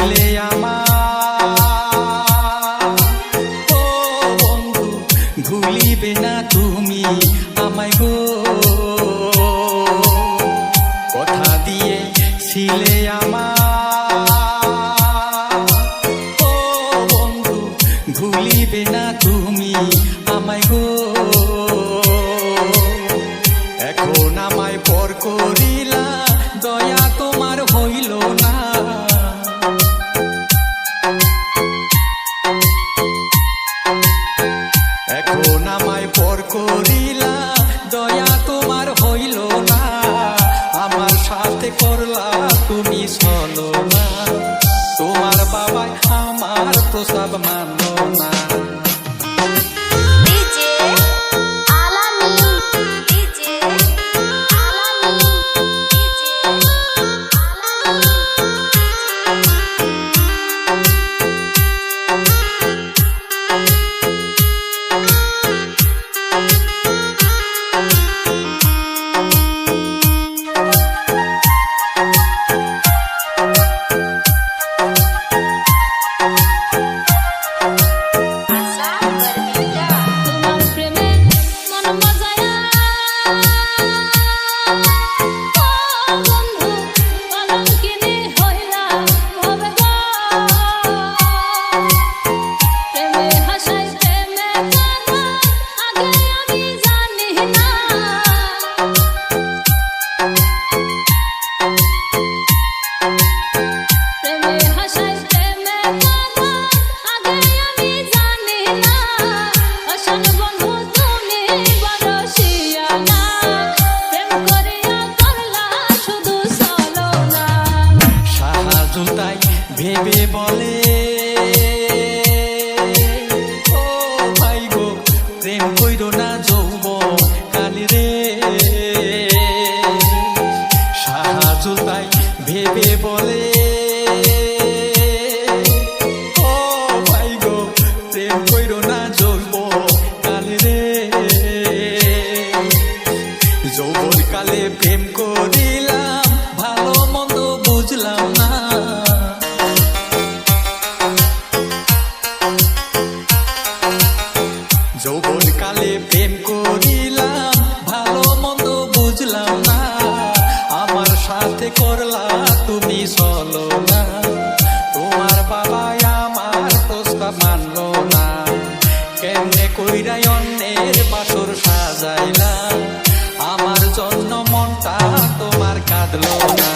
ছিলে আমার। ও বন্ধু ভুলিবে না তুমি আমায় গো, কথা দিয়ে ছিলে আমার। ও বন্ধু ভুলিবে না তুমি আমায় গো, এখন আমায় পর করিলা দয়া তোমার হইল না। এখন আমায় পর করিলা দয়া তোমার হইল না, আমার সাথে করলা তুমি ছলনা। তোমার বাবাই আমার প্রস্তাব মানল না। তাই ভেবে বলে ও ভাই গো, প্রেম কইরো না যৌব কালে রে। সাহায্য তাই ভেবে বলে ও ভাই গো, প্রেম কইরো না যৌব কালে রে। যৌবন কালে প্রেম করিলাম, ভালো মন্দ বুঝলাম না। যৌবন কালে প্রেম করিলাম, ভালো মন্দ বুঝলাম না, আমার সাথে করলা তুমি ছলনা। তোমার বাবা আমার প্রস্তাব মানল না, কেমনে কইরাই অন্যের বাসর সাজাইলা, আমার জন্য মনটা তোমার কাঁদল না।